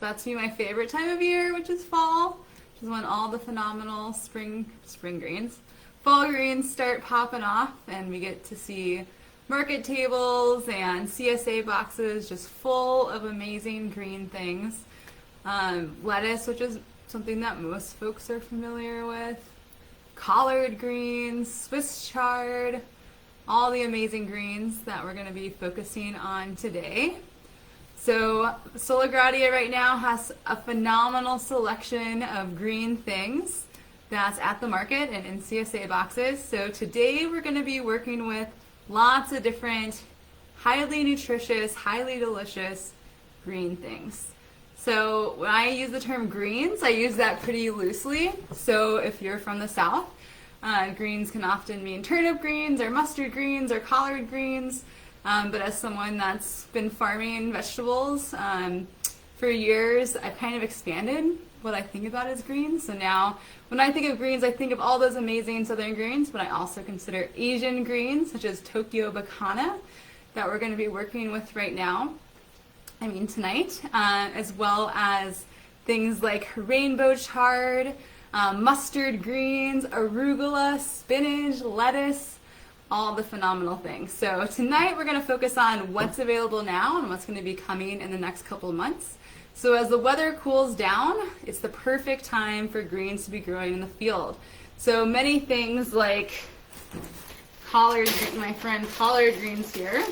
about to be my favorite time of year, which is fall, which is when all the phenomenal spring greens, fall greens start popping off, and we get to see market tables and CSA boxes just full of amazing green things. Lettuce, which is something that most folks are familiar with, collard greens, Swiss chard, all the amazing greens that we're going to be focusing on today. So Solagradia right now has a phenomenal selection of green things that's at the market and in CSA boxes. So today we're going to be working with lots of different highly nutritious, highly delicious green things. So when I use the term greens, I use that pretty loosely. So if you're from the South, greens can often mean turnip greens or mustard greens or collard greens. But as someone that's been farming vegetables for years, I've kind of expanded what I think about as greens. So now when I think of greens, I think of all those amazing southern greens, but I also consider Asian greens, such as Tokyo Bekana, that we're going to be working with right now. Tonight, as well as things like rainbow chard, mustard greens, arugula, spinach, lettuce, all the phenomenal things. So tonight we're going to focus on what's available now and what's going to be coming in the next couple of months. So as the weather cools down, it's the perfect time for greens to be growing in the field. So many things like collard greens here,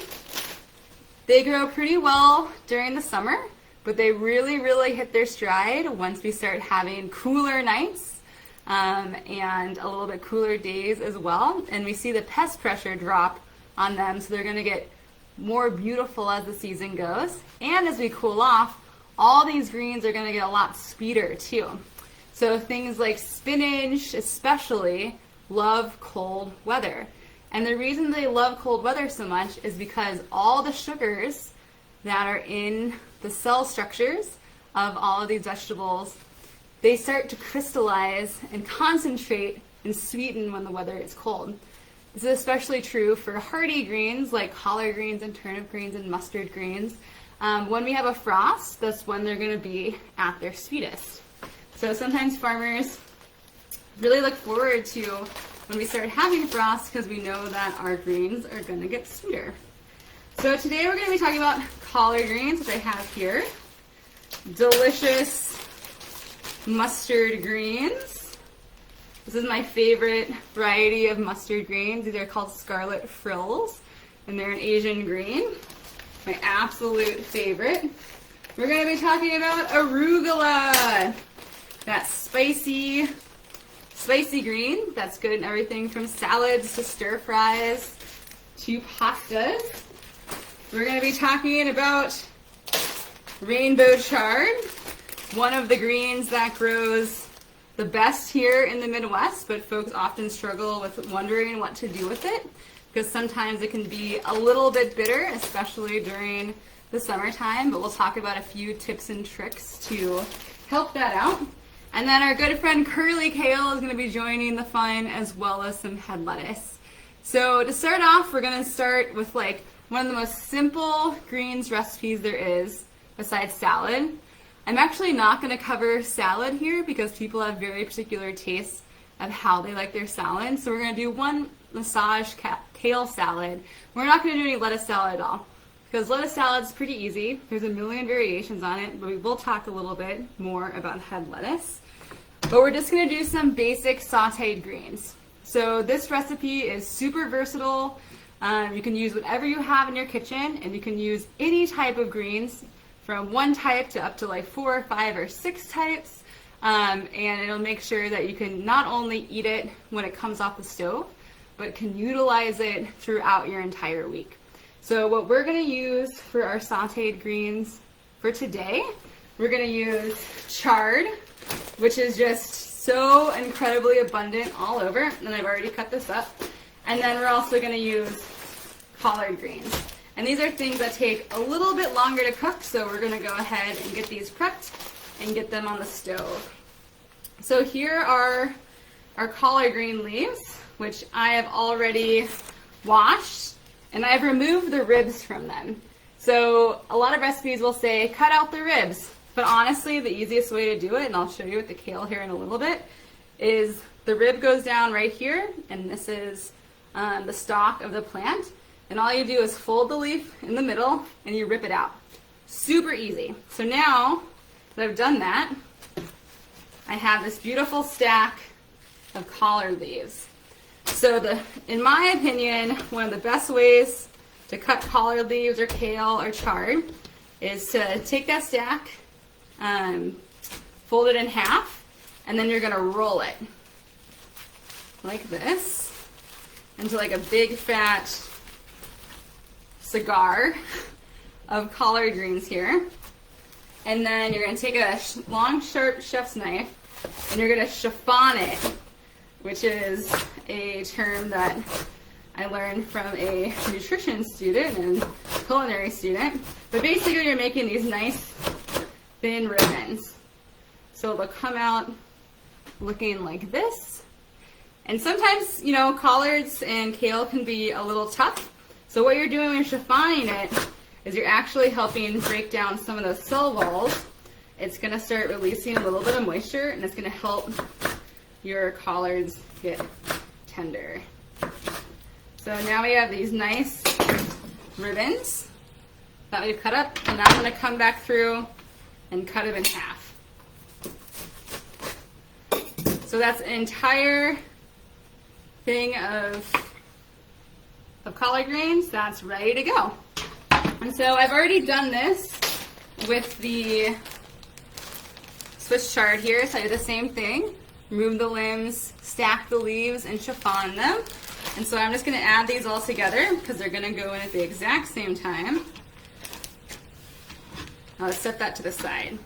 they grow pretty well during the summer, but they really hit their stride once we start having cooler nights and a little bit cooler days as well. And we see the pest pressure drop on them, so they're going to get more beautiful as the season goes. And as we cool off, all these greens are going to get a lot sweeter too. So things like spinach especially love cold weather. And the reason they love cold weather so much is because all the sugars that are in the cell structures of all of these vegetables, they start to crystallize and concentrate and sweeten when the weather is cold. This is especially true for hardy greens like collard greens and turnip greens and mustard greens. When we have a frost, that's when they're going to be at their sweetest. So sometimes farmers really look forward to when we start having frost because we know that our greens are going to get sweeter. So today we're going to be talking about collard greens, which I have here. Delicious mustard greens. This is my favorite variety of mustard greens. These are called scarlet frills, and they're an Asian green. My absolute favorite. We're going to be talking about arugula. That spicy green that's good in everything from salads to stir fries to pastas. We're going to be talking about rainbow chard, one of the greens that grows the best here in the Midwest, but folks often struggle with wondering what to do with it, because sometimes it can be a little bit bitter, especially during the summertime, but we'll talk about a few tips and tricks to help that out. And then our good friend Curly Kale is going to be joining the fun, as well as some head lettuce. So to start off, we're going to start with one of the most simple greens recipes there is, besides salad. I'm actually not going to cover salad here because people have very particular tastes of how they like their salad. So we're going to do one massage kale salad. We're not going to do any lettuce salad at all, because lettuce salad is pretty easy. There's a million variations on it, but we will talk a little bit more about head lettuce. But we're just going to do some basic sauteed greens. So this recipe is super versatile. You can use whatever you have in your kitchen, and you can use any type of greens from one type to up to 4 or 5 or 6 types. And it'll make sure that you can not only eat it when it comes off the stove, but can utilize it throughout your entire week. So what we're going to use for our sauteed greens for today, we're going to use chard, which is just so incredibly abundant all over, and I've already cut this up. And then we're also going to use collard greens. And these are things that take a little bit longer to cook, so we're going to go ahead and get these prepped and get them on the stove. So here are our collard green leaves, which I have already washed, and I've removed the ribs from them. So a lot of recipes will say, cut out the ribs. But honestly, the easiest way to do it, and I'll show you with the kale here in a little bit, is the rib goes down right here, and this is the stalk of the plant. And all you do is fold the leaf in the middle, and you rip it out. Super easy. So now that I've done that, I have this beautiful stack of collard leaves. So in my opinion, one of the best ways to cut collard leaves or kale or chard is to take that stack, fold it in half, and then you're gonna roll it like this into like a big fat cigar of collard greens here. And then you're gonna take a long, sharp chef's knife and you're gonna chiffon it, which is a term that I learned from a nutrition student and culinary student. But basically you're making these nice thin ribbons. So they'll come out looking like this. And sometimes, you know, collards and kale can be a little tough. So what you're doing when you're chiffoning it is you're actually helping break down some of those cell walls. It's gonna start releasing a little bit of moisture, and it's gonna help your collards get tender. So now we have these nice ribbons that we've cut up, and now I'm gonna come back through and cut them in half. So that's an entire thing of collard greens that's ready to go. And so I've already done this with the Swiss chard here, so I did the same thing. Remove the limbs, stack the leaves, and chiffon them. And so I'm just going to add these all together because they're going to go in at the exact same time. I'll set that to the side.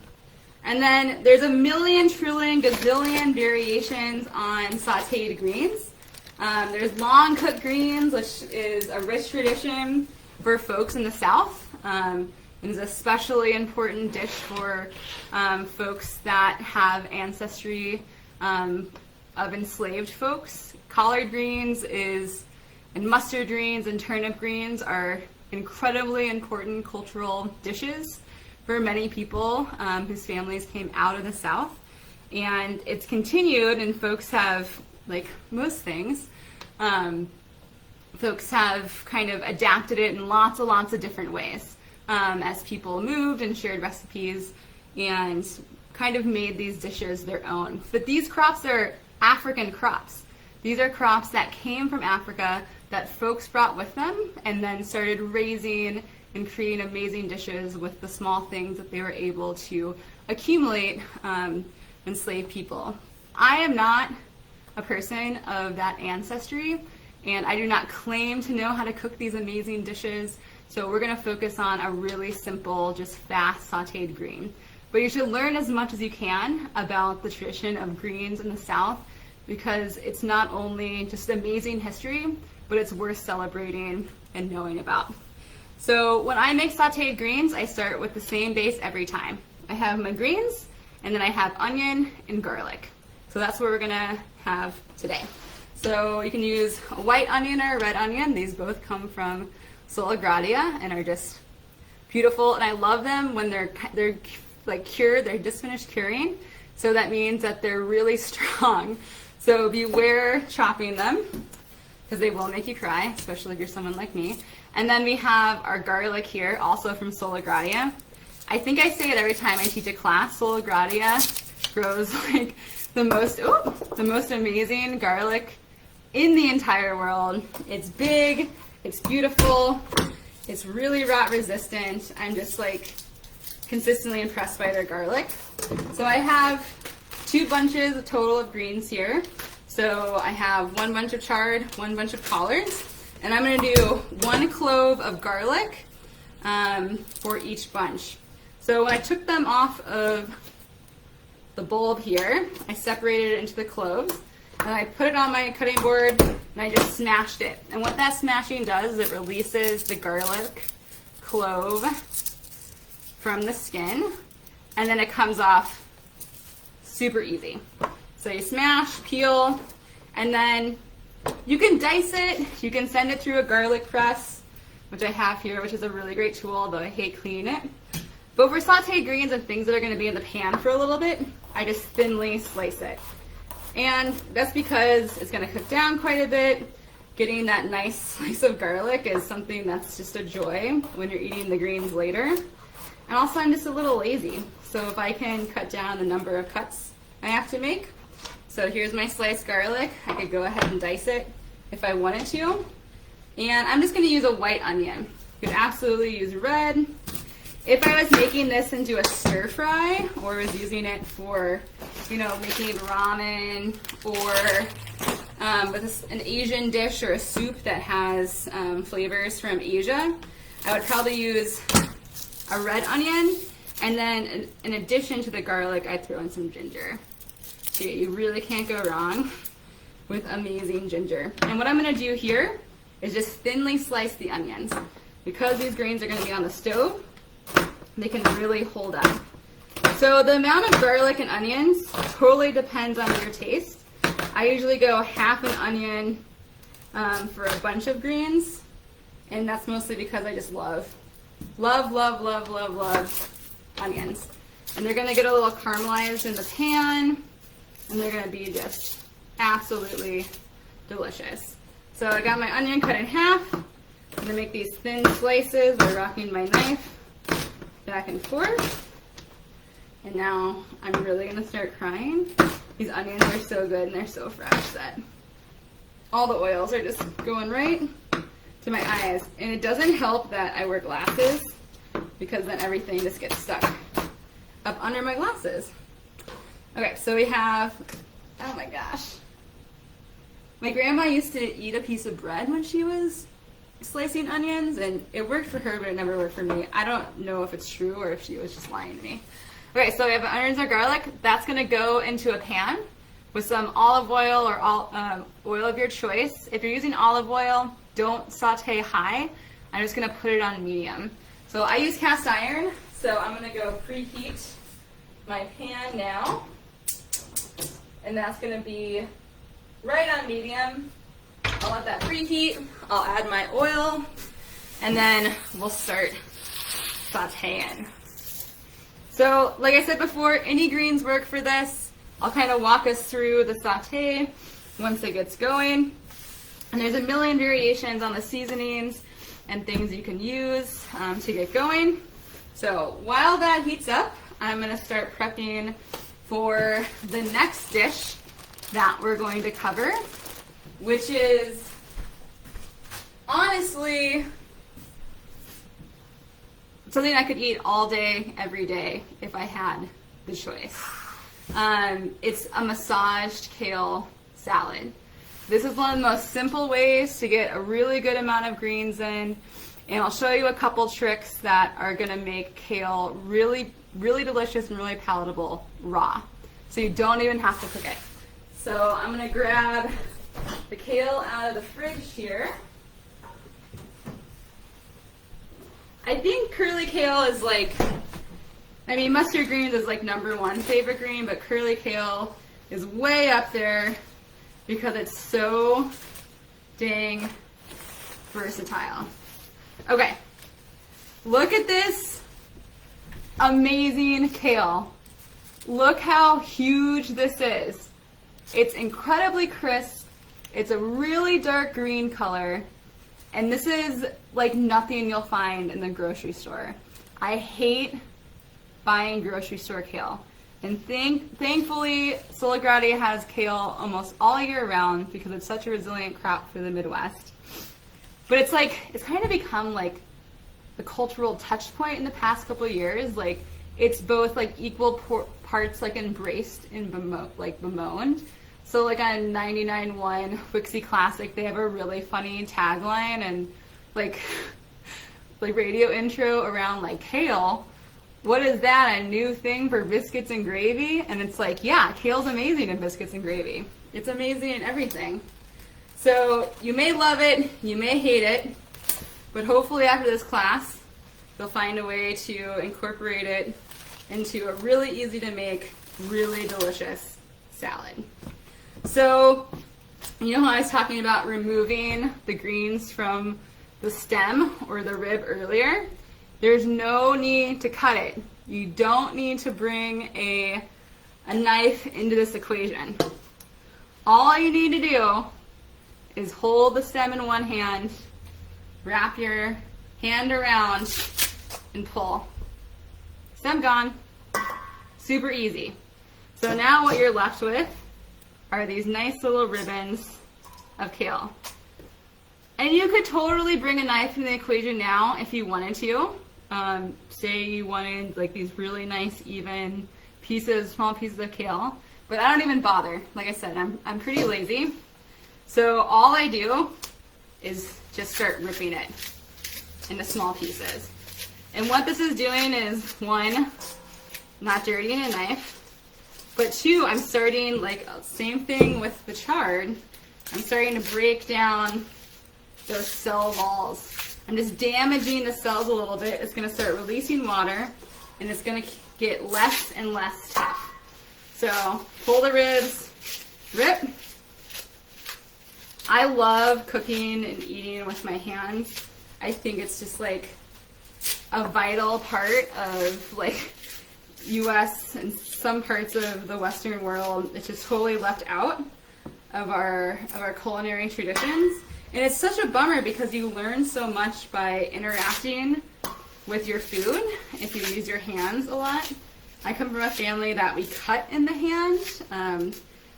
And then there's a million, trillion, gazillion variations on sauteed greens. There's long cooked greens, which is a rich tradition for folks in the South. It's an especially important dish for folks that have ancestry of enslaved folks. Collard greens and mustard greens and turnip greens are incredibly important cultural dishes for many people whose families came out of the South. And it's continued, and folks have, like most things, folks have kind of adapted it in lots of different ways as people moved and shared recipes and kind of made these dishes their own. But these crops are African crops. These are crops that came from Africa that folks brought with them and then started raising and creating amazing dishes with the small things that they were able to accumulate enslaved people. I am not a person of that ancestry, and I do not claim to know how to cook these amazing dishes, so we're going to focus on a really simple, just fast sauteed green. But you should learn as much as you can about the tradition of greens in the South, because it's not only just amazing history, but it's worth celebrating and knowing about. So when I make sauteed greens, I start with the same base every time. I have my greens, and then I have onion and garlic. So that's what we're gonna have today. So you can use a white onion or a red onion. These both come from Sola Gradia and are just beautiful. And I love them when they're like cured, they're just finished curing. So that means that they're really strong. So beware chopping them, because they will make you cry, especially if you're someone like me. And then we have our garlic here, also from Sola Gradia. I think I say it every time I teach a class. Sola Gradia grows like the most amazing garlic in the entire world. It's big, it's beautiful, it's really rot resistant. I'm just like consistently impressed by their garlic. So I have 2 bunches total of greens here. So I have 1 bunch of chard, 1 bunch of collards, and I'm going to do 1 clove of garlic for each bunch. So when I took them off of the bulb here, I separated it into the cloves, and I put it on my cutting board, and I just smashed it. And what that smashing does is it releases the garlic clove from the skin, and then it comes off super easy. So you smash, peel, and then you can dice it. You can send it through a garlic press, which I have here, which is a really great tool, though I hate cleaning it. But for sauteed greens and things that are going to be in the pan for a little bit, I just thinly slice it. And that's because it's going to cook down quite a bit. Getting that nice slice of garlic is something that's just a joy when you're eating the greens later. And also I'm just a little lazy. So if I can cut down the number of cuts I have to make. So here's my sliced garlic. I could go ahead and dice it if I wanted to. And I'm just going to use a white onion. You could absolutely use red. If I was making this into a stir fry or was using it for, you know, making ramen or with an Asian dish or a soup that has flavors from Asia, I would probably use a red onion, and then in addition to the garlic, I'd throw in some ginger. So you really can't go wrong with amazing ginger. And what I'm going to do here is just thinly slice the onions. Because these greens are going to be on the stove, they can really hold up. So the amount of garlic and onions totally depends on your taste. I usually go half an onion for a bunch of greens, and that's mostly because I just love onions. And they're going to get a little caramelized in the pan, and they're going to be just absolutely delicious. So I got my onion cut in half. I'm going to make these thin slices by rocking my knife back and forth. And now I'm really going to start crying. These onions are so good and they're so fresh that all the oils are just going right to my eyes. And it doesn't help that I wear glasses because then everything just gets stuck up under my glasses. Okay, so we have, oh my gosh. My grandma used to eat a piece of bread when she was slicing onions, and it worked for her, but it never worked for me. I don't know if it's true or if she was just lying to me. Okay, so we have onions or garlic. That's going to go into a pan with some olive oil or oil of your choice. If you're using olive oil, don't saute high. I'm just going to put it on medium. So I use cast iron, so I'm going to go preheat my pan now. And that's going to be right on medium. I'll let that preheat. I'll add my oil, and then we'll start sauteing. So, like I said before, any greens work for this. I'll kind of walk us through the saute once it gets going. And there's a million variations on the seasonings and things you can use to get going. So while that heats up, I'm going to start prepping for the next dish that we're going to cover, which is honestly something I could eat all day, every day, if I had the choice. It's a massaged kale salad. This is one of the most simple ways to get a really good amount of greens in, and I'll show you a couple tricks that are going to make kale really, really delicious and really palatable raw. So you don't even have to cook it. So I'm going to grab the kale out of the fridge here. I think curly kale is like, I mean, mustard greens is like #1 favorite green, but curly kale is way up there because it's so dang versatile. Okay, look at this amazing kale. Look how huge this is. It's incredibly crisp. It's a really dark green color. And this is like nothing you'll find in the grocery store. I hate buying grocery store kale. And thankfully, Soligrati has kale almost all year round because it's such a resilient crop for the Midwest. But it's like, it's kind of become like the cultural touch point in the past couple of years. Like, it's both like equal parts like embraced and bemoaned. So like on 99.1 Wixie Classic, they have a really funny tagline and like radio intro around like kale. What is that, a new thing for biscuits and gravy? And it's like, yeah, kale's amazing in biscuits and gravy. It's amazing in everything. So you may love it, you may hate it, but hopefully after this class, you'll find a way to incorporate it into a really easy to make, really delicious salad. So, you know how I was talking about removing the greens from the stem or the rib earlier? There's no need to cut it. You don't need to bring a knife into this equation. All you need to do is hold the stem in one hand, wrap your hand around, and pull. Stem gone. Super easy. So now what you're left with are these nice little ribbons of kale. And you could totally bring a knife into the equation now if you wanted to. Say you wanted like these really nice even pieces, small pieces of kale, but I don't even bother. Like I said, I'm pretty lazy. So all I do is just start ripping it into small pieces. And what this is doing is, one, not dirtying a knife, but two, I'm starting, like, same thing with the chard, I'm starting to break down those cell walls. I'm just damaging the cells a little bit. It's going to start releasing water, and it's going to get less and less tough. So pull the ribs, rip. I love cooking and eating with my hands. I think it's just like a vital part of like US and some parts of the Western world. It's just totally left out of our culinary traditions. And it's such a bummer because you learn so much by interacting with your food if you use your hands a lot. I come from a family that we cut in the hand,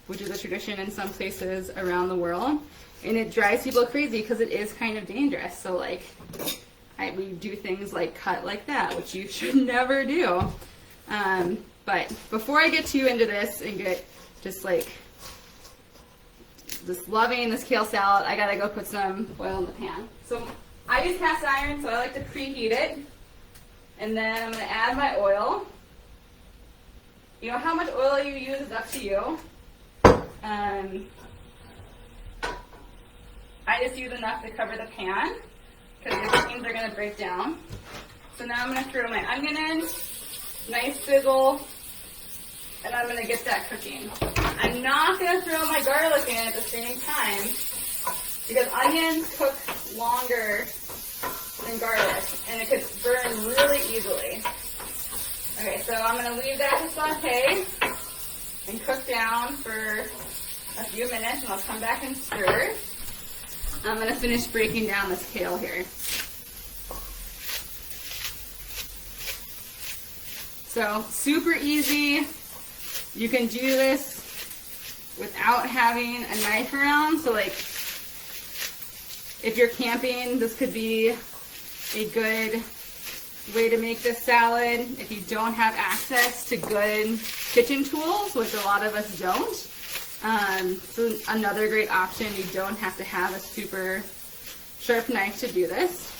which is a tradition in some places around the world. And it drives people crazy because it is kind of dangerous. So like, we do things like cut like that, which you should never do. But before I get too into this and get just like just loving this kale salad, I gotta go put some oil in the pan. So I use cast iron, so I like to preheat it. And then I'm gonna add my oil. You know, how much oil you use is up to you. I just use enough to cover the pan because the beans are going to break down. So now I'm going to throw my onion in, nice sizzle, and I'm going to get that cooking. I'm not going to throw my garlic in at the same time because onions cook longer than garlic and it could burn really easily. Okay, so I'm going to leave that to saute and cook down for a few minutes, and I'll come back and stir. I'm going to finish breaking down this kale here. So super easy. You can do this without having a knife around. So like if you're camping, this could be a good way to make this salad. If you don't have access to good kitchen tools, which a lot of us don't, so another great option. You don't have to have a super sharp knife to do this.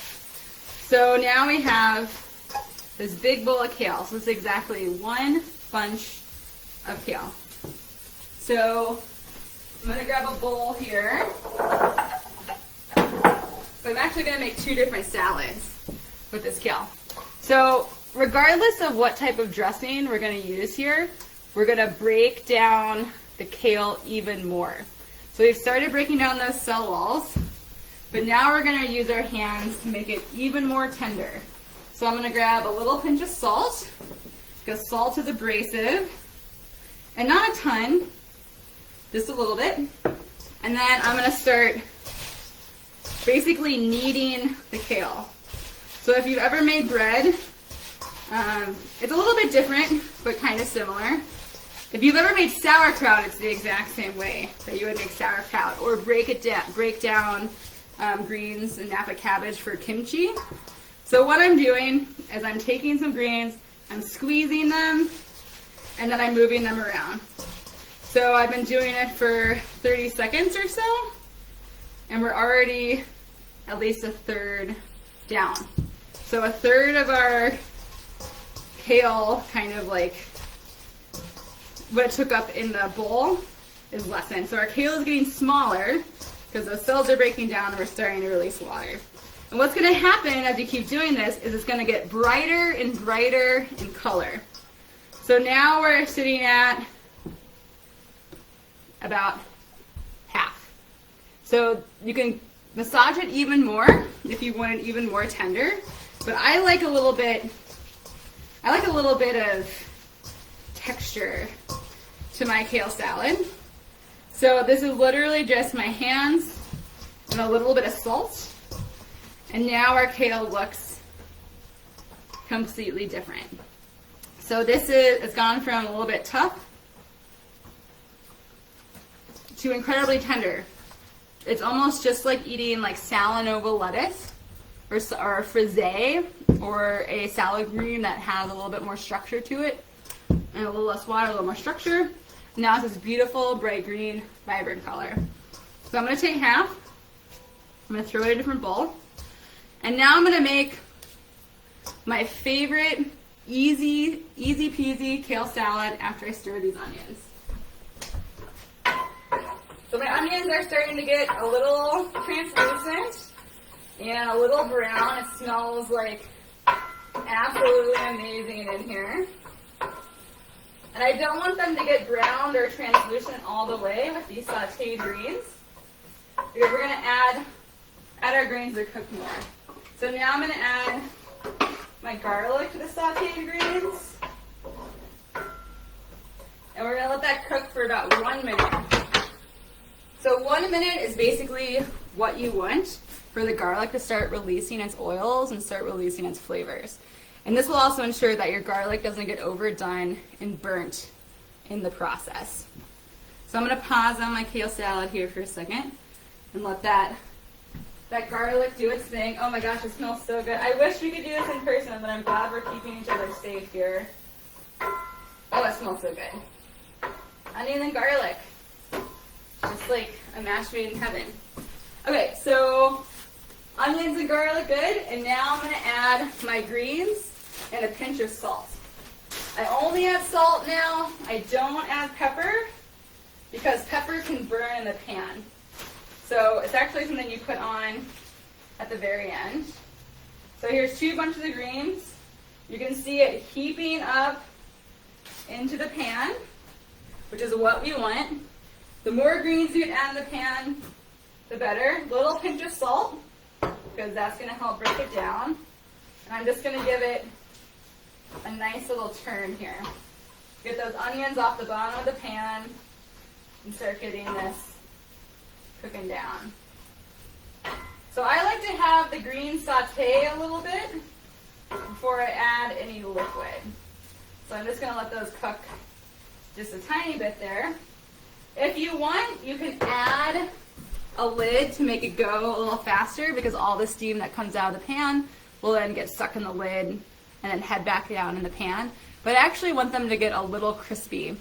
So now we have this big bowl of kale. So it's exactly one bunch of kale. So I'm going to grab a bowl here. So I'm actually going to make two different salads with this kale. So regardless of what type of dressing we're going to use here, we're going to break down the kale even more. So we've started breaking down those cell walls, but now we're going to use our hands to make it even more tender. So I'm going to grab a little pinch of salt, because salt is abrasive, and not a ton, just a little bit. And then I'm going to start basically kneading the kale. So if you've ever made bread, it's a little bit different, but kind of similar. If you've ever made sauerkraut, it's the exact same way that you would make sauerkraut, or break down greens and Napa cabbage for kimchi. So what I'm doing is I'm taking some greens, I'm squeezing them, and then I'm moving them around. So I've been doing it for 30 seconds or so, and we're already at least a third down. So a third of our kale, kind of like what it took up in the bowl, is lessened. So our kale is getting smaller because the cells are breaking down and we're starting to release water. And what's going to happen as you keep doing this is it's going to get brighter and brighter in color. So now we're sitting at about half. So you can massage it even more if you want it even more tender. But I like a little bit of texture to my kale salad. So this is literally just my hands and a little bit of salt. And now our kale looks completely different. So it's gone from a little bit tough to incredibly tender. It's almost just like eating like Salanova lettuce or frisee or a salad green that has a little bit more structure to it and a little less water, a little more structure. Now it's this beautiful bright green, vibrant color. So I'm going to take half. I'm going to throw it in a different bowl. And now I'm going to make my favorite easy peasy kale salad after I stir these onions. So my onions are starting to get a little translucent and a little brown. It smells like absolutely amazing in here. And I don't want them to get browned or translucent all the way with these sauteed greens, because we're going to add our greens to cook more. So now I'm going to add my garlic to the sauteed greens. And we're going to let that cook for about 1 minute. So 1 minute is basically what you want for the garlic to start releasing its oils and start releasing its flavors. And this will also ensure that your garlic doesn't get overdone and burnt in the process. So I'm going to pause on my kale salad here for a second and let that garlic do its thing. Oh my gosh, it smells so good. I wish we could do this in person, but I'm glad we're keeping each other safe here. Oh, it smells so good. Onion and garlic. Just like a match made in heaven. Okay, so onions and garlic good, and now I'm going to add my greens and a pinch of salt. I only add salt now. I don't add pepper because pepper can burn in the pan. So it's actually something you put on at the very end. So here's 2 bunches of greens. You can see it heaping up into the pan, which is what we want. The more greens you add in the pan, the better. Little pinch of salt, because that's going to help break it down. And I'm just going to give it a nice little turn here. Get those onions off the bottom of the pan and start getting this cooking down. So I like to have the greens saute a little bit before I add any liquid. So I'm just going to let those cook just a tiny bit there. If you want, you can add a lid to make it go a little faster, because all the steam that comes out of the pan will then get stuck in the lid and then head back down in the pan. But I actually want them to get a little crispy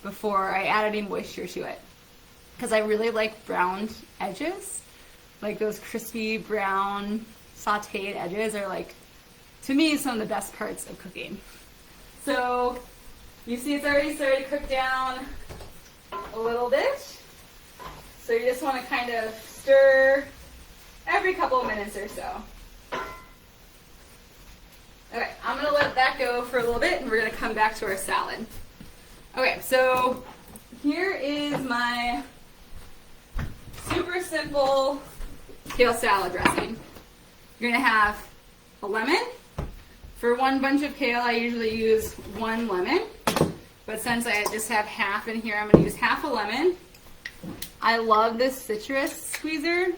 before I add any moisture to it, because I really like browned edges. Like those crispy brown sauteed edges are like, to me, some of the best parts of cooking. So you see it's already started to cook down a little bit. So you just want to kind of stir every couple of minutes or so. Okay, I'm going to let that go for a little bit, and we're going to come back to our salad. Okay, so here is my super simple kale salad dressing. You're going to have a lemon. For 1 bunch of kale, I usually use 1 lemon. But since I just have half in here, I'm going to use half a lemon. I love this citrus squeezer.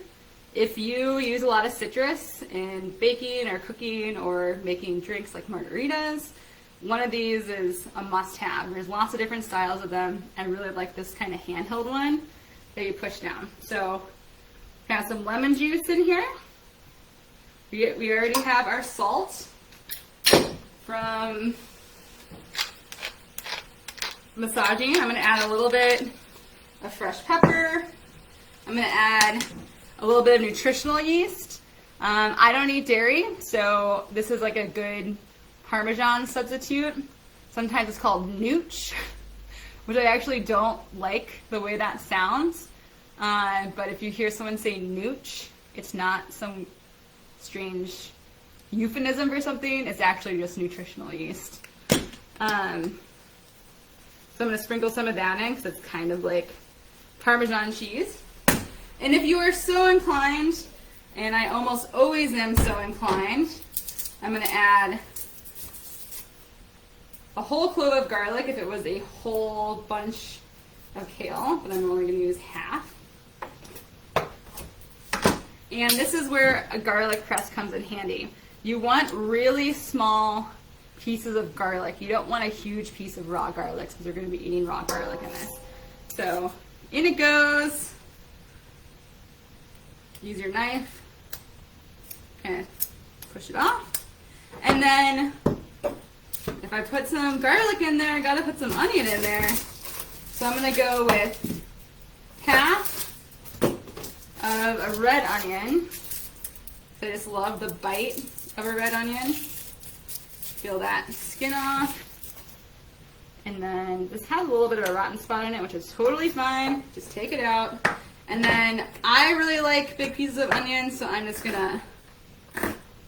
If you use a lot of citrus in baking or cooking or making drinks like margaritas, one of these is a must-have. There's lots of different styles of them. I really like this kind of handheld one that you push down. So we have some lemon juice in here. We already have our salt from massaging. I'm going to add a little bit of fresh pepper. I'm going to add a little bit of nutritional yeast. I don't eat dairy, so this is like a good Parmesan substitute. Sometimes it's called nooch, which I actually don't like the way that sounds. But if you hear someone say nooch, it's not some strange euphemism for something. It's actually just nutritional yeast. So I'm going to sprinkle some of that in, because it's kind of like Parmesan cheese. And if you are so inclined, and I almost always am so inclined, I'm going to add a whole clove of garlic if it was a whole bunch of kale, but I'm only going to use half. And this is where a garlic press comes in handy. You want really small pieces of garlic. You don't want a huge piece of raw garlic because we're going to be eating raw garlic in this. So in it goes. Use your knife and push it off. And then if I put some garlic in there, I gotta put some onion in there. So I'm gonna go with half of a red onion. So I just love the bite of a red onion. Peel that skin off. And then this has a little bit of a rotten spot in it, which is totally fine. Just take it out. And then I really like big pieces of onion, so I'm just gonna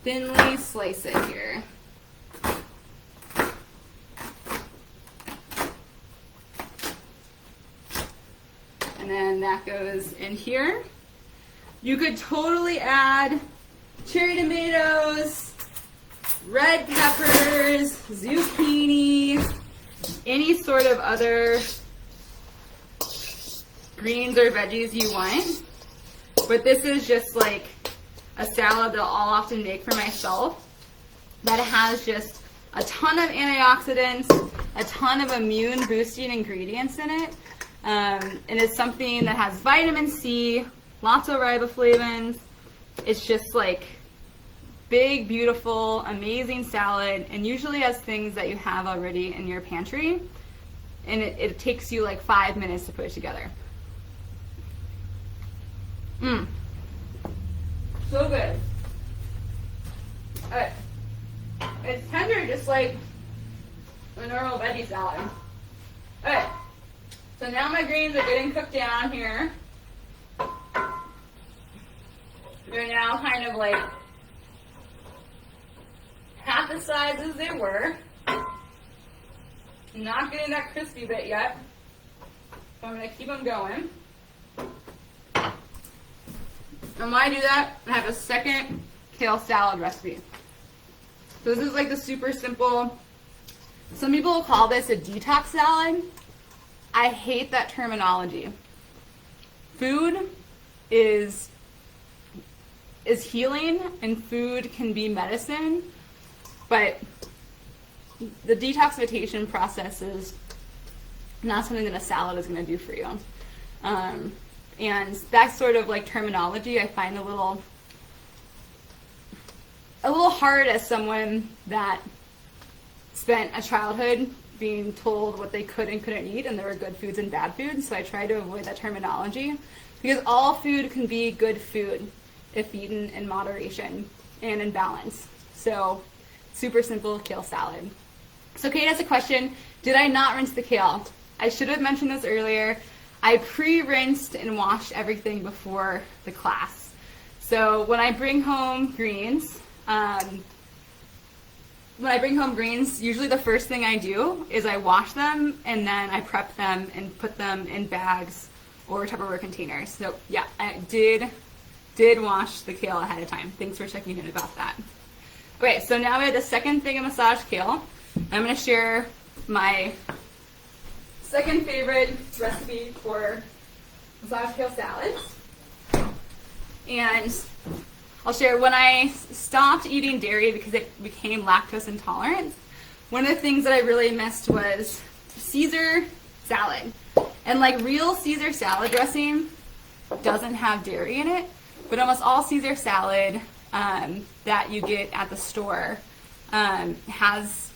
thinly slice it here. And then that goes in here. You could totally add cherry tomatoes, red peppers, zucchini, any sort of other greens or veggies you want. But this is just like a salad that I'll often make for myself that has just a ton of antioxidants, a ton of immune boosting ingredients in it. And it's something that has vitamin C, lots of riboflavins. It's just like big, beautiful, amazing salad, and usually has things that you have already in your pantry. And it takes you like 5 minutes to put it together. So good. It's tender just like a normal veggie salad. Okay, so now my greens are getting cooked down here. They're now kind of like half the size as they were. Not getting that crispy bit yet, so I'm going to keep them going. And when I do that, I have a second kale salad recipe. So this is like the super simple, some people will call this a detox salad. I hate that terminology. Food is healing and food can be medicine, but the detoxification process is not something that a salad is going to do for you. And that sort of like terminology I find a little hard as someone that spent a childhood being told what they could and couldn't eat, and there were good foods and bad foods, so I try to avoid that terminology because all food can be good food if eaten in moderation and in balance. So super simple kale salad. So Kate has a question, did I not rinse the kale? I should have mentioned this earlier. I pre-rinsed and washed everything before the class. So when I bring home greens, usually the first thing I do is I wash them and then I prep them and put them in bags or Tupperware containers. So yeah, I did wash the kale ahead of time. Thanks for checking in about that. Okay, so now we have the second thing of massage kale. I'm going to share my second favorite recipe for massage kale salads. And I'll share when I stopped eating dairy because it became lactose intolerant. One of the things that I really missed was Caesar salad. And like real Caesar salad dressing doesn't have dairy in it, but almost all Caesar salad that you get at the store has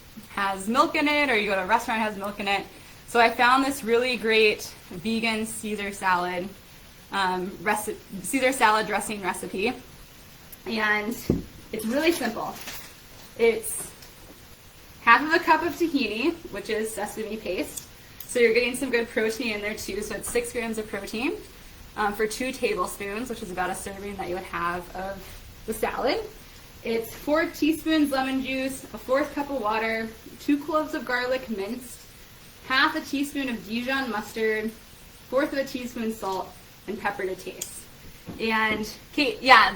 milk in it, or you go to a restaurant that has milk in it. So I found this really great vegan Caesar salad Caesar salad dressing recipe, and it's really simple. It's half of a cup of tahini, which is sesame paste. So you're getting some good protein in there too. So it's 6 grams of protein for 2 tablespoons, which is about a serving that you would have of the salad. It's 4 teaspoons lemon juice, a 1/4 cup of water, 2 cloves of garlic minced, half a teaspoon of Dijon mustard, 1/4 of a teaspoon salt, and pepper to taste. And Kate, yeah,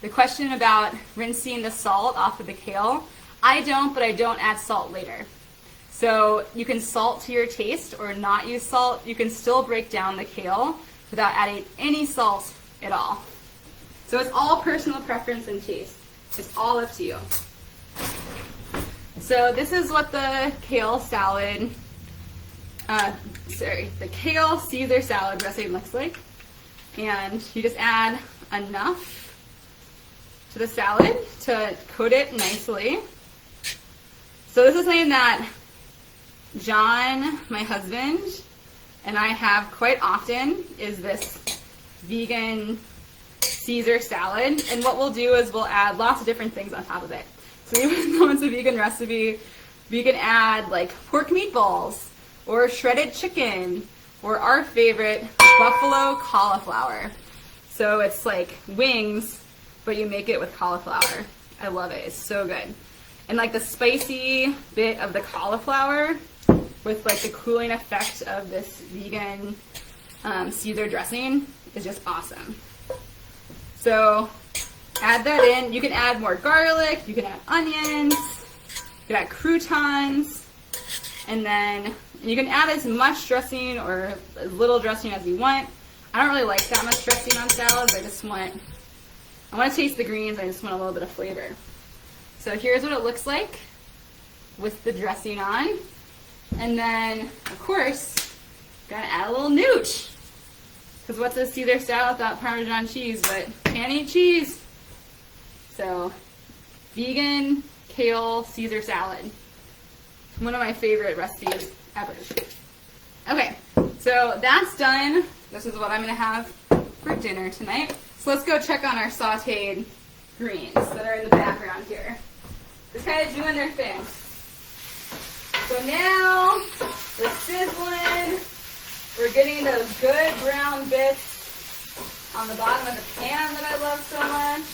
the question about rinsing the salt off of the kale, I don't, but I don't add salt later. So you can salt to your taste or not use salt. You can still break down the kale without adding any salt at all. So it's all personal preference and taste. It's all up to you. So this is what the kale salad, the kale Caesar salad dressing looks like. And you just add enough to the salad to coat it nicely. So this is something that John, my husband, and I have quite often, is this vegan Caesar salad. And what we'll do is we'll add lots of different things on top of it. So even though it's a vegan recipe, we can add like pork meatballs or shredded chicken or our favorite, buffalo cauliflower. So it's like wings, but you make it with cauliflower. I love it. It's so good. And like the spicy bit of the cauliflower with like the cooling effect of this vegan Caesar dressing is just awesome. So add that in. You can add more garlic, you can add onions, you can add croutons, and then you can add as much dressing or as little dressing as you want. I don't really like that much dressing on salads. I want to taste the greens. I just want a little bit of flavor. So here's what it looks like with the dressing on. And then, of course, gotta add a little nooch. Because what's a Caesar salad without Parmesan cheese? But can't eat cheese. So, vegan kale Caesar salad. One of my favorite recipes ever. Okay, so that's done. This is what I'm gonna have for dinner tonight. So let's go check on our sauteed greens that are in the background here. Just kind of doing their thing. So now, we're sizzling. We're getting those good brown bits on the bottom of the pan that I love so much.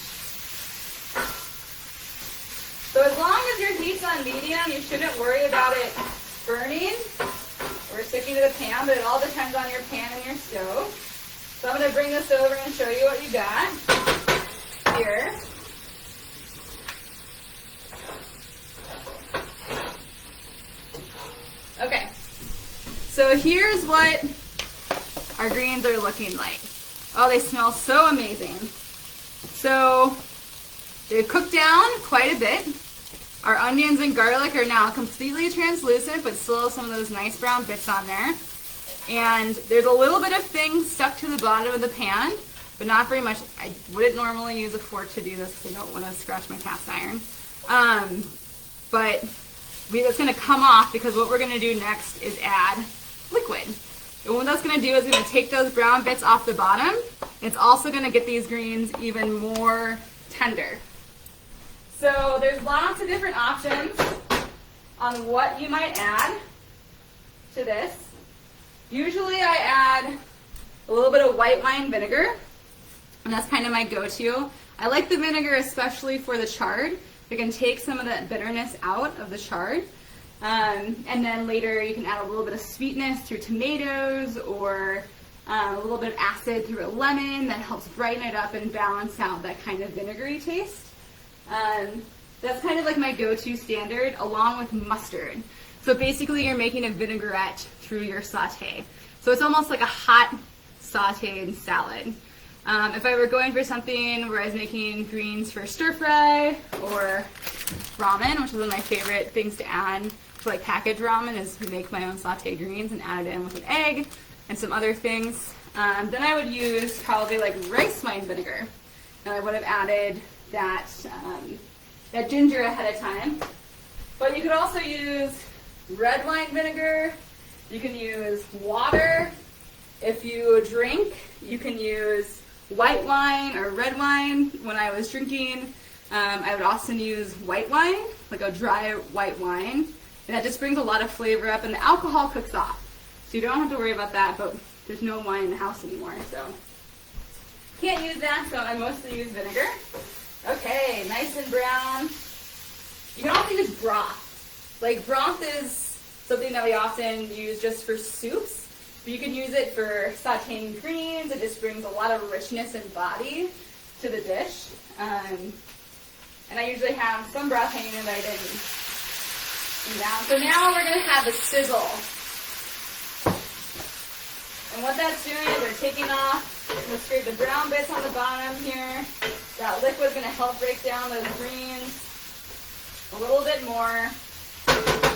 So as long as your heat's on medium, you shouldn't worry about it burning or sticking to the pan, but it all depends on your pan and your stove. So I'm going to bring this over and show you what you got here. Okay, so here's what our greens are looking like. Oh, they smell so amazing. So they've cooked down quite a bit. Our onions and garlic are now completely translucent, but still have some of those nice brown bits on there. And there's a little bit of things stuck to the bottom of the pan, but not very much. I wouldn't normally use a fork to do this because I don't want to scratch my cast iron. But it's going to come off because what we're going to do next is add liquid. And what that's going to do is going to take those brown bits off the bottom. It's also going to get these greens even more tender. So there's lots of different options on what you might add to this. Usually I add a little bit of white wine vinegar, and that's kind of my go-to. I like the vinegar especially for the chard. It can take some of that bitterness out of the chard. And then later you can add a little bit of sweetness through tomatoes or a little bit of acid through a lemon that helps brighten it up and balance out that kind of vinegary taste. That's kind of like my go-to standard along with mustard. So basically you're making a vinaigrette through your sauté. So it's almost like a hot sauteed salad. If I were going for something where I was making greens for stir fry or ramen, which is one of my favorite things to add to like packaged ramen, is to make my own sauteed greens and add it in with an egg and some other things. Then I would use probably like rice wine vinegar, and I would have added that ginger ahead of time. But you could also use red wine vinegar. You can use water. If you drink, you can use white wine or red wine. When I was drinking, I would often use white wine, like a dry white wine, and that just brings a lot of flavor up, and the alcohol cooks off. So you don't have to worry about that, but there's no wine in the house anymore, so can't use that, so I mostly use vinegar. Okay, nice and brown. You can also use broth. Like broth is something that we often use just for soups, but you can use it for sauteing greens. It just brings a lot of richness and body to the dish. And I usually have some broth hanging in that I didn't bring down. So now we're going to have the sizzle. And what that's doing is we're taking off, I'm going to scrape the brown bits on the bottom here. That liquid's going to help break down those greens a little bit more.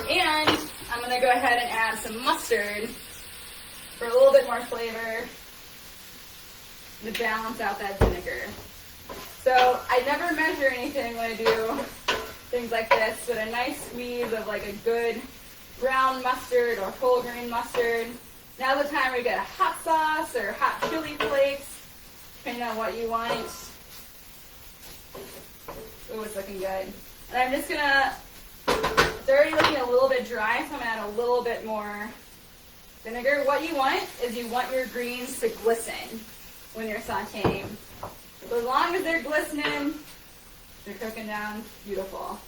And I'm going to go ahead and add some mustard for a little bit more flavor to balance out that vinegar. So I never measure anything when I do things like this, but a nice squeeze of like a good brown mustard or whole grain mustard. Now's the time where you get a hot sauce or hot chili flakes, depending on what you want. Ooh, it's looking good. And I'm just gonna, it's already looking a little bit dry, so I'm gonna add a little bit more vinegar. What you want is you want your greens to glisten when you're sauteing. So as long as they're glistening, they're cooking down beautiful.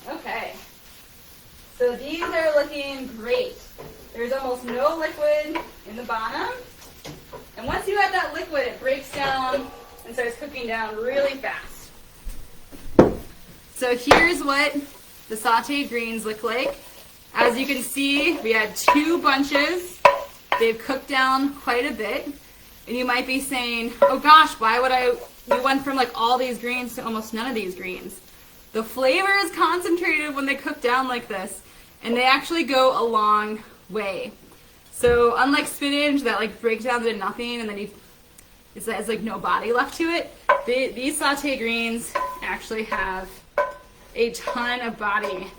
Okay. So these are looking great. There's almost no liquid in the bottom. And once you add that liquid, it breaks down and starts cooking down really fast. So here's what the sauteed greens look like. As you can see, we had 2 bunches. They've cooked down quite a bit. And you might be saying, oh gosh, why would we went from like all these greens to almost none of these greens. The flavor is concentrated when they cook down like this, and they actually go a long way. So unlike spinach that like breaks down to nothing and then it's like no body left to it, these sauteed greens actually have a ton of body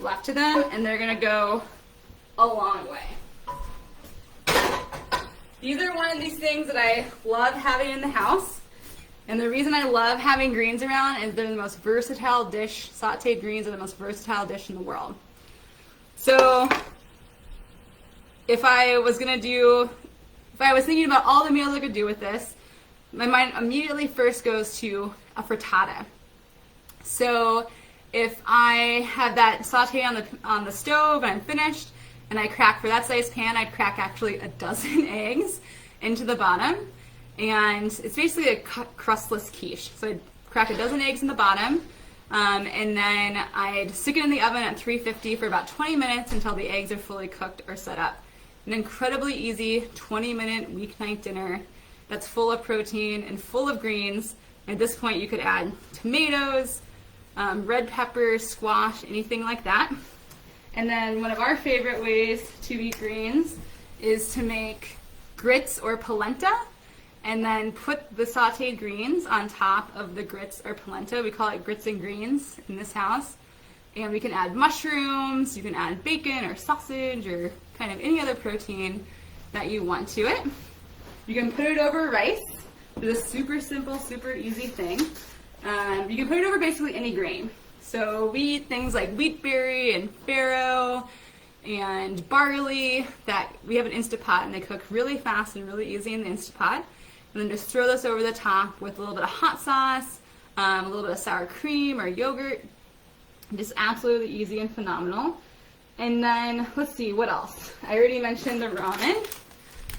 left to them, and they're gonna go a long way. These are one of these things that I love having in the house. And the reason I love having greens around is they're the most versatile dish. Sauteed greens are the most versatile dish in the world. So if I was thinking about all the meals I could do with this, my mind immediately first goes to a frittata. So if I have that saute on the stove and I'm finished, and I crack, for that size pan, I'd crack actually a dozen eggs into the bottom. And it's basically a crustless quiche. So I'd crack a dozen eggs in the bottom, and then I'd stick it in the oven at 350 for about 20 minutes until the eggs are fully cooked or set up. An incredibly easy 20-minute weeknight dinner that's full of protein and full of greens. At this point, you could add tomatoes, red peppers, squash, anything like that. And then one of our favorite ways to eat greens is to make grits or polenta, and then put the sauteed greens on top of the grits or polenta. We call it grits and greens in this house. And we can add mushrooms, you can add bacon or sausage or kind of any other protein that you want to it. You can put it over rice. It's a super simple, super easy thing. You can put it over basically any grain. So we eat things like wheat berry and farro and barley that we have an Instapot, and they cook really fast and really easy in the Instapot. And then just throw this over the top with a little bit of hot sauce, a little bit of sour cream or yogurt. Just absolutely easy and phenomenal. And then, let's see, what else? I already mentioned the ramen.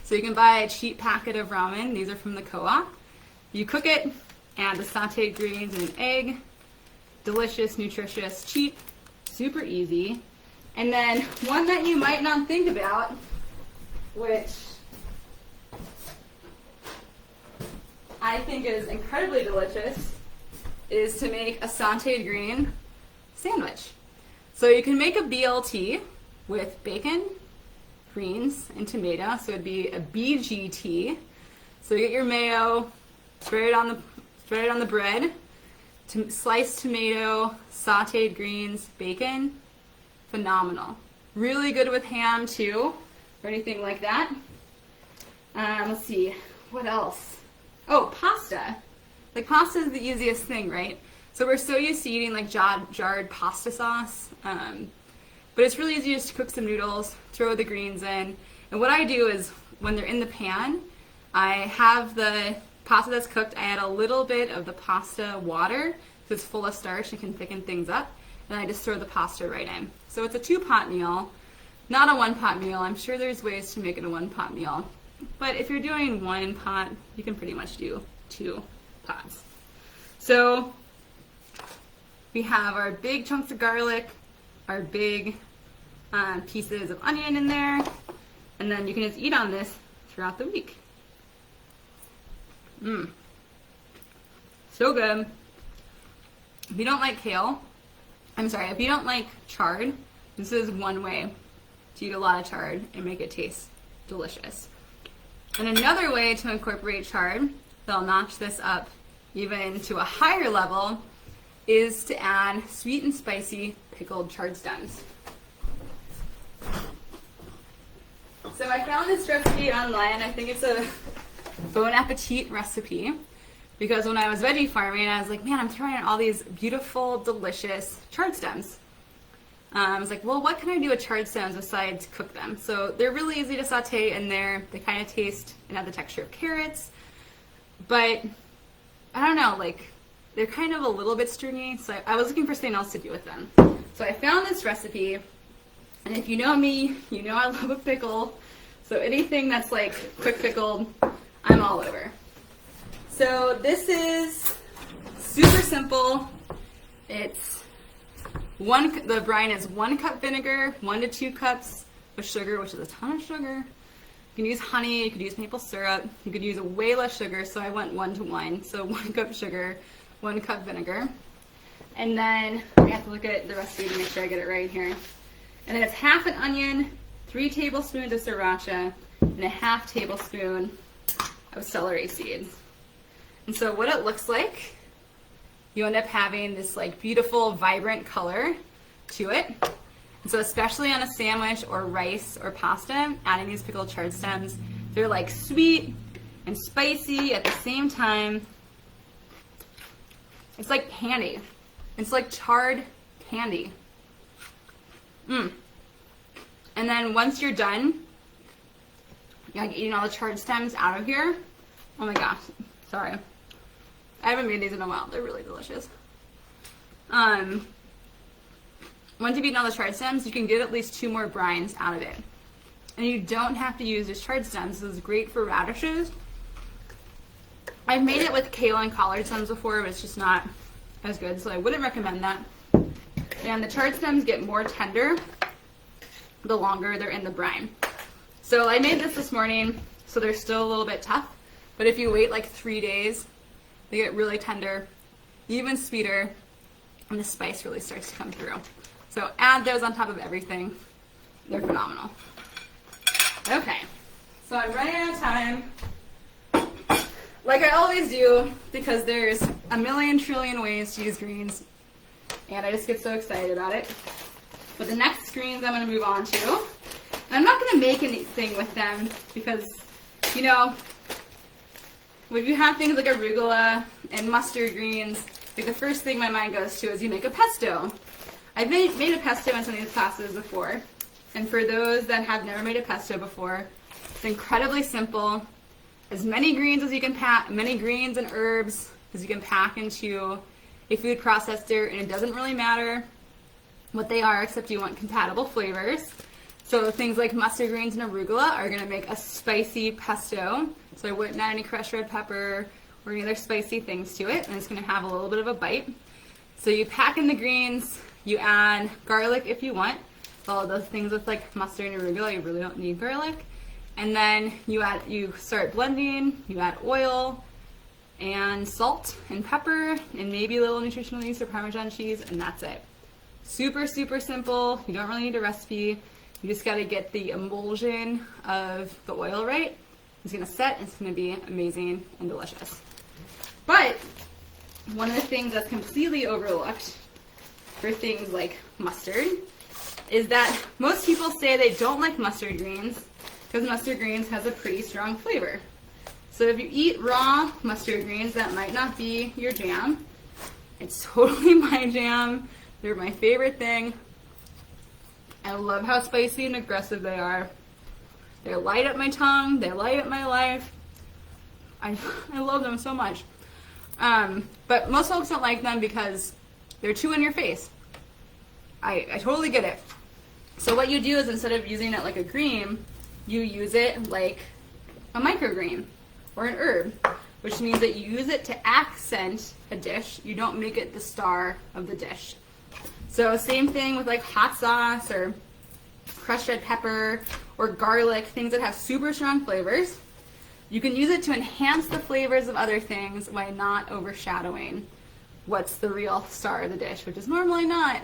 So you can buy a cheap packet of ramen. These are from the co-op. You cook it, add the sauteed greens and an egg. Delicious, nutritious, cheap, super easy. And then one that you might not think about, which I think is incredibly delicious, is to make a sauteed green sandwich. So you can make a BLT with bacon, greens, and tomato. So it'd be a BGT. So you get your mayo, spread it on the bread. Sliced tomato, sauteed greens, bacon, phenomenal. Really good with ham too, or anything like that. Let's see, what else? Oh, pasta. Like pasta is the easiest thing, right? So we're so used to eating like jarred pasta sauce, but it's really easy just to cook some noodles, throw the greens in, and what I do is when they're in the pan, I have the pasta that's cooked, I add a little bit of the pasta water, so it's full of starch and can thicken things up, and I just throw the pasta right in. So it's a 2-pot meal, not a 1-pot meal. I'm sure there's ways to make it a 1-pot meal. But if you're doing one pot, you can pretty much do 2 pots. So we have our big chunks of garlic, our big pieces of onion in there, and then you can just eat on this throughout the week. So good. If you don't like kale, if you don't like chard, this is one way to eat a lot of chard and make it taste delicious. And another way to incorporate chard that'll notch this up even to a higher level is to add sweet and spicy pickled chard stems. So I found this recipe online. I think it's a Bon Appetit recipe, because when I was veggie farming, I was like, man, I'm throwing in all these beautiful, delicious chard stems. I was like, well, what can I do with chard stems besides cook them? So they're really easy to saute in there. They kind of taste and have the texture of carrots, but I don't know, like they're kind of a little bit stringy. So I was looking for something else to do with them. So I found this recipe, and if you know me, you know I love a pickle. So anything that's like quick pickled, I'm all over. So this is super simple. It's the brine is 1 cup vinegar, 1 to 2 cups of sugar, which is a ton of sugar. You can use honey, you could use maple syrup, you could use way less sugar, so I went 1 to 1. So 1 cup sugar, 1 cup vinegar. And then I have to look at the recipe to make sure I get it right here. And then it's half an onion, 3 tablespoons of sriracha, and a half tablespoon of celery seeds. And so what it looks like, you end up having this like beautiful, vibrant color to it. And so especially on a sandwich or rice or pasta, adding these pickled chard stems, they're like sweet and spicy at the same time. It's like candy. It's like charred candy. And then once you're done, you're like eating all the chard stems out of here. Oh my gosh, sorry. I haven't made these in a while. They're really delicious. Once you've eaten all the chard stems, you can get at least 2 more brines out of it. And you don't have to use just chard stems. This is great for radishes. I've made it with kale and collard stems before, but it's just not as good, so I wouldn't recommend that. And the chard stems get more tender the longer they're in the brine. So I made this morning, so they're still a little bit tough, but if you wait like 3 days, they get really tender, even sweeter, and the spice really starts to come through. So add those on top of everything. They're phenomenal. Okay, so I'm running out of time, like I always do, because there's a million trillion ways to use greens, and I just get so excited about it. But the next greens I'm going to move on to, and I'm not going to make anything with them because, you know, if you have things like arugula and mustard greens, like the first thing my mind goes to is you make a pesto. I've made a pesto in some of these classes before, and for those that have never made a pesto before, it's incredibly simple. As many greens as you can pack, many greens and herbs as you can pack into a food processor, and it doesn't really matter what they are except you want compatible flavors. So things like mustard greens and arugula are going to make a spicy pesto. So I wouldn't add any crushed red pepper or any other spicy things to it, and it's going to have a little bit of a bite. So you pack in the greens, you add garlic if you want. All of those things with like mustard and arugula, you really don't need garlic. And then you start blending, you add oil and salt and pepper and maybe a little nutritional yeast or Parmesan cheese, and that's it. Super, super simple. You don't really need a recipe. You just got to get the emulsion of the oil right. It's going to set, and it's going to be amazing and delicious. But one of the things that's completely overlooked for things like mustard is that most people say they don't like mustard greens because mustard greens has a pretty strong flavor. So if you eat raw mustard greens, that might not be your jam. It's totally my jam. They're my favorite thing. I love how spicy and aggressive they are. They light up my tongue. They light up my life. I love them so much. But most folks don't like them because they're too in your face. I totally get it. So what you do is instead of using it like a green, you use it like a microgreen or an herb, which means that you use it to accent a dish. You don't make it the star of the dish. So same thing with like hot sauce or crushed red pepper or garlic, things that have super strong flavors. You can use it to enhance the flavors of other things while not overshadowing what's the real star of the dish, which is normally not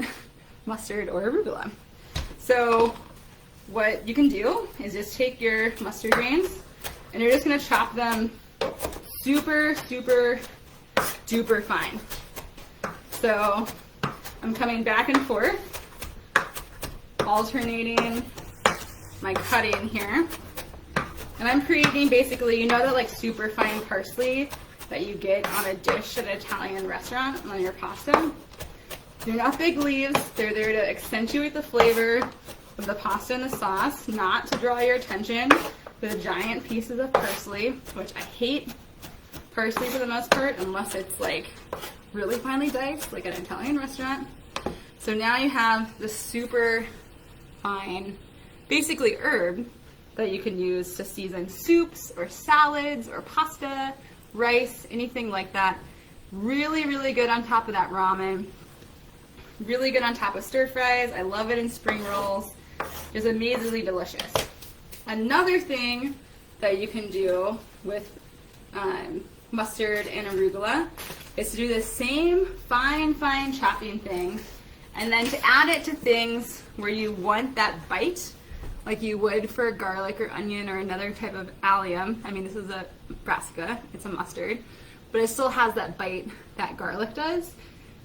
mustard or arugula. So what you can do is just take your mustard greens and you're just going to chop them super, super, duper fine. So I'm coming back and forth, alternating my cutting here. And I'm creating basically, you know, that like super fine parsley that you get on a dish at an Italian restaurant on your pasta? They're not big leaves. They're there to accentuate the flavor of the pasta and the sauce, not to draw your attention to the giant pieces of parsley, which I hate parsley for the most part, unless it's like really finely diced, like at an Italian restaurant. So now you have the super fine, basically herb that you can use to season soups or salads or pasta, rice, anything like that. Really, really good on top of that ramen. Really good on top of stir fries. I love it in spring rolls. It's amazingly delicious. Another thing that you can do with mustard and arugula is to do the same fine chopping thing, and then to add it to things where you want that bite, like you would for garlic or onion or another type of allium. I mean, this is a brassica, it's a mustard, but it still has that bite that garlic does.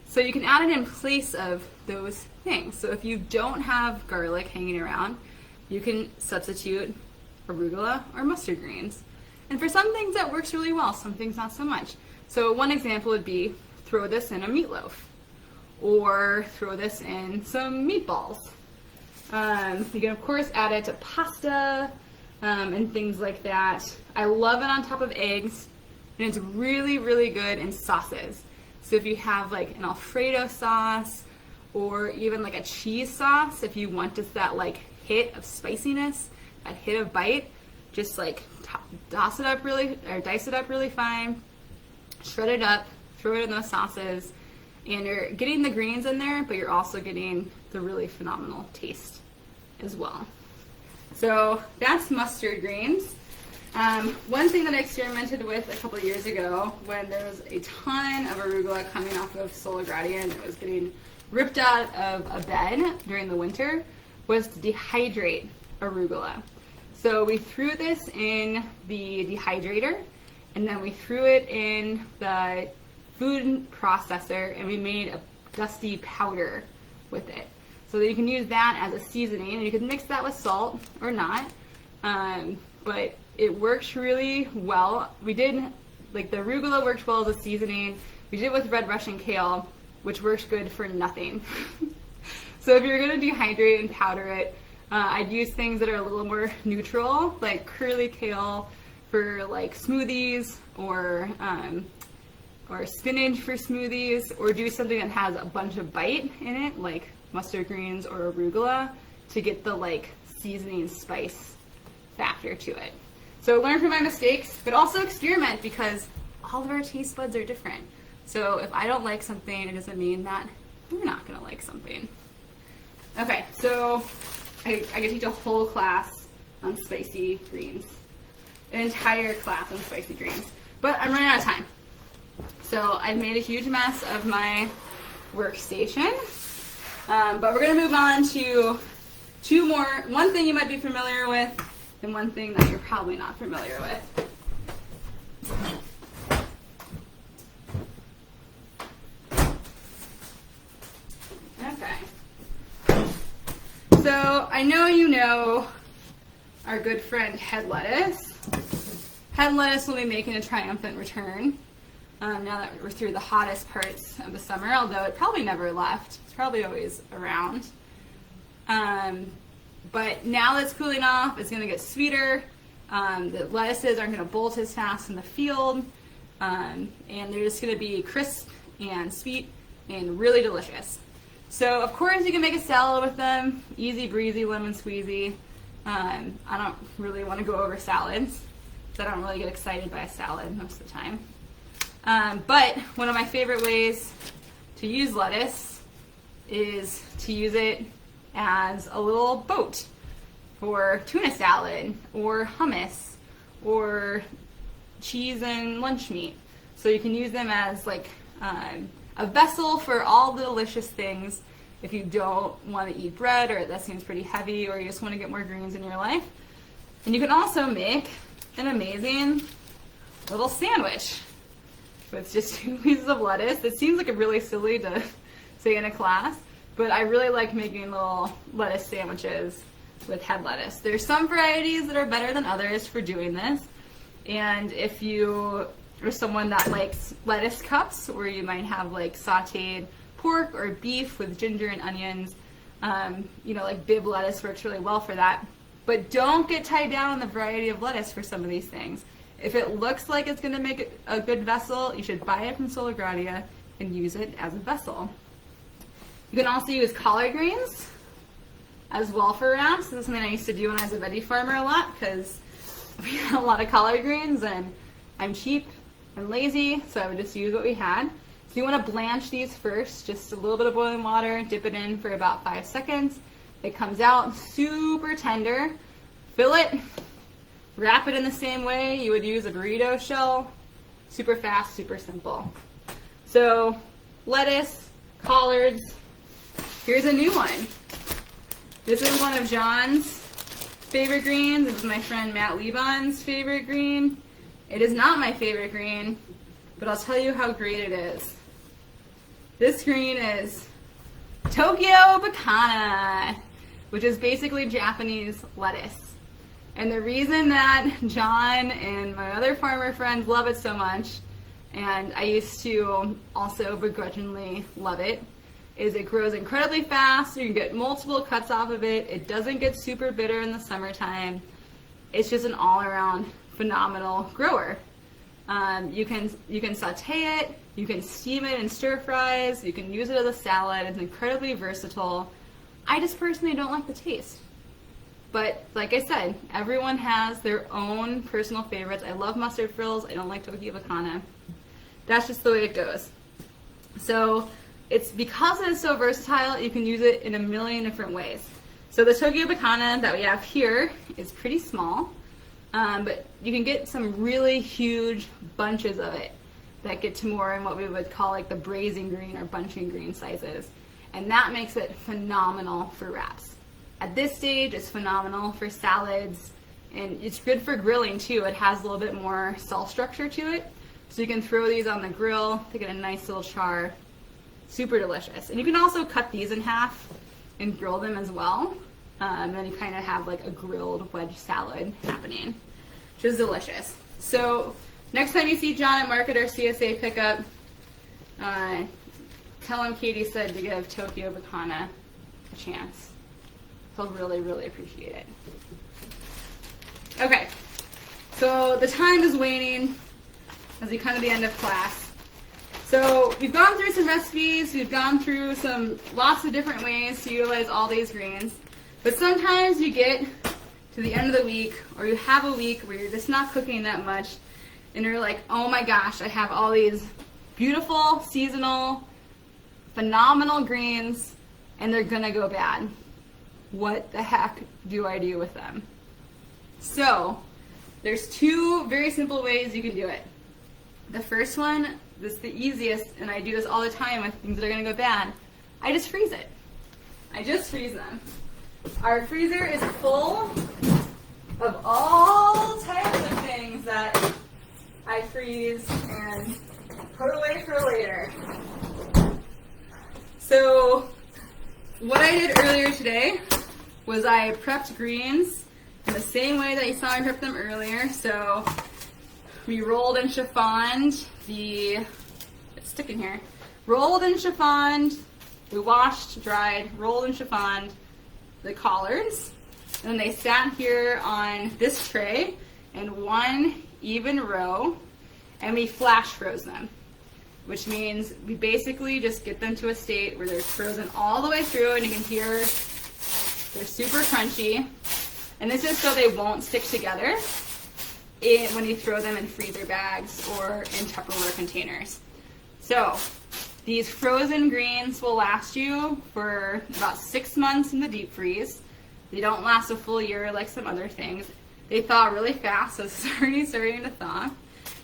So you can add it in place of those things. So if you don't have garlic hanging around, you can substitute arugula or mustard greens. And for some things that works really well, some things not so much. So one example would be throw this in a meatloaf, or throw this in some meatballs. You can of course add it to pasta and things like that. I love it on top of eggs, and it's really, really good in sauces. So if you have like an Alfredo sauce or even like a cheese sauce, if you want just that like hit of spiciness, that hit of bite, just like dice it up really fine, shred it up, throw it in those sauces, and you're getting the greens in there, but you're also getting the really phenomenal taste as well. So that's mustard greens. One thing that I experimented with a couple of years ago when there was a ton of arugula coming off of Sola Gradient, it was getting ripped out of a bed during the winter, was to dehydrate arugula. So we threw this in the dehydrator, and then we threw it in the food processor, and we made a dusty powder with it. So that you can use that as a seasoning, and you can mix that with salt or not. But it works really well. We did, like the arugula worked well as a seasoning. We did it with red Russian kale, which works good for nothing. So if you're gonna dehydrate and powder it, I'd use things that are a little more neutral, like curly kale for like smoothies, or spinach for smoothies, or do something that has a bunch of bite in it, like mustard greens or arugula, to get the like seasoning spice factor to it. So learn from my mistakes, but also experiment, because all of our taste buds are different. So if I don't like something, it doesn't mean that you're not gonna like something. Okay, so I get to teach a whole class on spicy greens, an entire class on spicy greens, but I'm running out of time. So I've made a huge mess of my workstation, but we're gonna move on to two more, one thing you might be familiar with and one thing that you're probably not familiar with. Okay. So I know you know our good friend head lettuce. Head lettuce will be making a triumphant return now that we're through the hottest parts of the summer, although it probably never left. It's probably always around. But now that it's cooling off, it's going to get sweeter. The lettuces aren't going to bolt as fast in the field, and they're just going to be crisp and sweet and really delicious. So of course you can make a salad with them, easy breezy, lemon squeezy. I don't really want to go over salads, because I don't really get excited by a salad most of the time. But one of my favorite ways to use lettuce is to use it as a little boat for tuna salad or hummus or cheese and lunch meat. So you can use them as like a vessel for all the delicious things if you don't want to eat bread, or that seems pretty heavy, or you just want to get more greens in your life. And you can also make an amazing little sandwich with just 2 pieces of lettuce. It seems like a really silly to say in a class, but I really like making little lettuce sandwiches with head lettuce. There's some varieties that are better than others for doing this, and if you are someone that likes lettuce cups, where you might have like sauteed pork or beef with ginger and onions, like bib lettuce works really well for that. But don't get tied down on the variety of lettuce for some of these things. If it looks like it's going to make a good vessel, you should buy it from Sola Gradia and use it as a vessel. You can also use collard greens as well for wraps. This is something I used to do when I was a veggie farmer a lot, because we had a lot of collard greens and I'm cheap and lazy, so I would just use what we had. So you want to blanch these first, just a little bit of boiling water, dip it in for about 5 seconds. It comes out super tender. Fill it, wrap it in the same way you would use a burrito shell. Super fast, super simple. So lettuce, collards. Here's a new one. This is one of John's favorite greens. This is my friend Matt Lebon's favorite green. It is not my favorite green, but I'll tell you how great it is. This green is Tokyo Bekana, which is basically Japanese lettuce. And the reason that John and my other farmer friends love it so much, and I used to also begrudgingly love it, is it grows incredibly fast. You can get multiple cuts off of it. It doesn't get super bitter in the summertime. It's just an all-around phenomenal grower. You can saute it, you can steam it in stir fries, you can use it as a salad. It's incredibly versatile. I just personally don't like the taste. But like I said, everyone has their own personal favorites. I love mustard frills. I don't like Tokyo Bekana. That's just the way it goes. So it's because it is so versatile, you can use it in a million different ways. So the Tokyo Bekana that we have here is pretty small. But you can get some really huge bunches of it that get to more in what we would call like the braising green or bunching green sizes. And that makes it phenomenal for wraps. At this stage, it's phenomenal for salads, and it's good for grilling too. It has a little bit more cell structure to it. So you can throw these on the grill to get a nice little char. Super delicious. And you can also cut these in half and grill them as well. And then you kind of have like a grilled wedge salad happening, which is delicious. So next time you see John at Market or CSA pickup, tell him Katie said to give Tokyo Bekana a chance. He'll really, really appreciate it. Okay, so the time is waning as we come to the end of class. So we've gone through some recipes, we've gone through lots of different ways to utilize all these greens. But sometimes you get to the end of the week, or you have a week where you're just not cooking that much, and you're like, oh my gosh, I have all these beautiful, seasonal, phenomenal greens, and they're gonna go bad. What the heck do I do with them? So there's 2 very simple ways you can do it. The first one, this is the easiest, and I do this all the time with things that are gonna go bad. I just freeze it. I just freeze them. Our freezer is full of all types of things that I freeze and put away for later. So what I did earlier today was I prepped greens in the same way that you saw me prep them earlier. So we rolled and chiffoned it's sticking here. Rolled and chiffoned, we washed, dried, rolled and chiffoned the collards, and then they sat here on this tray in one even row, and we flash froze them, which means we basically just get them to a state where they're frozen all the way through, and you can hear they're super crunchy, and this is so they won't stick together. when you throw them in freezer bags or in Tupperware containers. So these frozen greens will last you for about 6 months in the deep freeze. They don't last a full year like some other things. They thaw really fast, so it's already starting to thaw.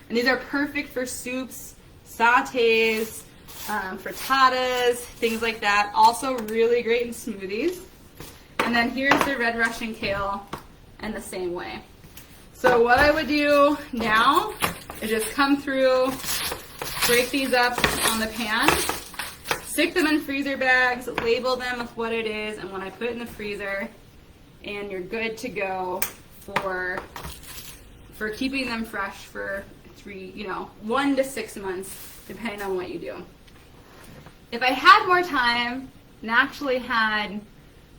And these are perfect for soups, sautés, frittatas, things like that. Also really great in smoothies. And then here's the red Russian kale, and the same way. So what I would do now is just come through, break these up on the pan, stick them in freezer bags, label them with what it is, and when I put it in the freezer, and you're good to go for keeping them fresh for 1 to 6 months, depending on what you do. If I had more time and actually had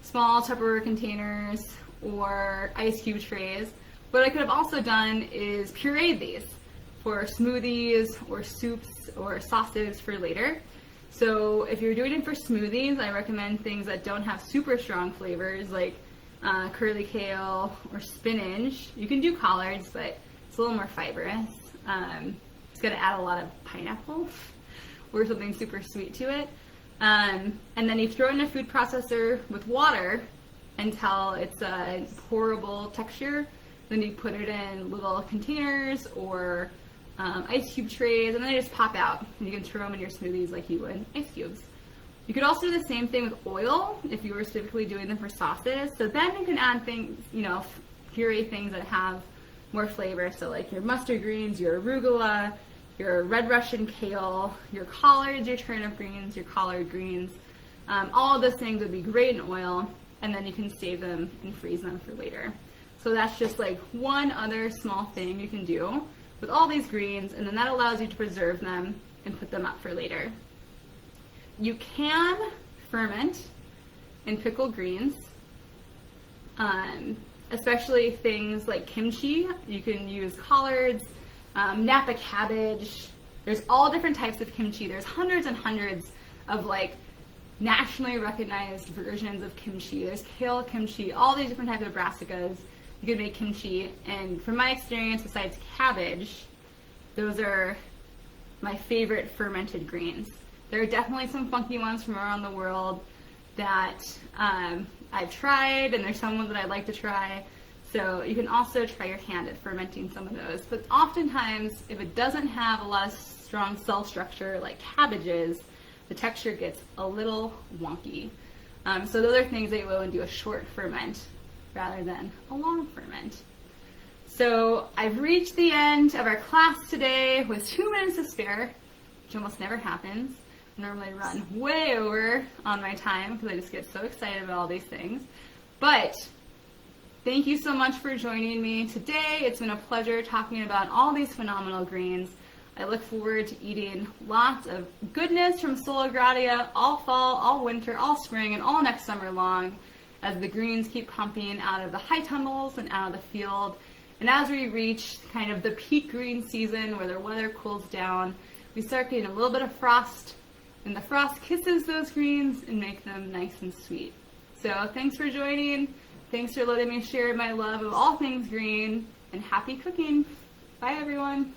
small Tupperware containers or ice cube trays, what I could have also done is pureed these for smoothies or soups or sauces for later. So if you're doing it for smoothies, I recommend things that don't have super strong flavors like curly kale or spinach. You can do collards, but it's a little more fibrous. It's going to add a lot of pineapple or something super sweet to it. And then you throw it in a food processor with water until it's a pourable texture. Then you put it in little containers or ice cube trays, and then they just pop out. And you can throw them in your smoothies like you would ice cubes. You could also do the same thing with oil if you were specifically doing them for sauces. So then you can add things, puree things that have more flavor. So like your mustard greens, your arugula, your red Russian kale, your collards, your turnip greens, your collard greens. All of those things would be great in oil, and then you can save them and freeze them for later. So that's just like one other small thing you can do with all these greens, and then that allows you to preserve them and put them up for later. You can ferment in pickled greens, especially things like kimchi. You can use collards, Napa cabbage. There's all different types of kimchi. There's hundreds and hundreds of nationally recognized versions of kimchi. There's kale kimchi, all these different types of brassicas. You can make kimchi, and from my experience, besides cabbage, those are my favorite fermented greens. There are definitely some funky ones from around the world that I've tried, and there's some ones that I'd like to try. So you can also try your hand at fermenting some of those. But oftentimes, if it doesn't have a lot of strong cell structure like cabbages, the texture gets a little wonky. So those are things that you will do a short ferment rather than a long ferment. So I've reached the end of our class today with 2 minutes to spare, which almost never happens. I normally run way over on my time because I just get so excited about all these things. But thank you so much for joining me today. It's been a pleasure talking about all these phenomenal greens. I look forward to eating lots of goodness from Sola Gradia all fall, all winter, all spring, and all next summer long as the greens keep pumping out of the high tunnels and out of the field. And as we reach kind of the peak green season where the weather cools down, we start getting a little bit of frost, and the frost kisses those greens and make them nice and sweet. So thanks for joining. Thanks for letting me share my love of all things green, and happy cooking. Bye everyone.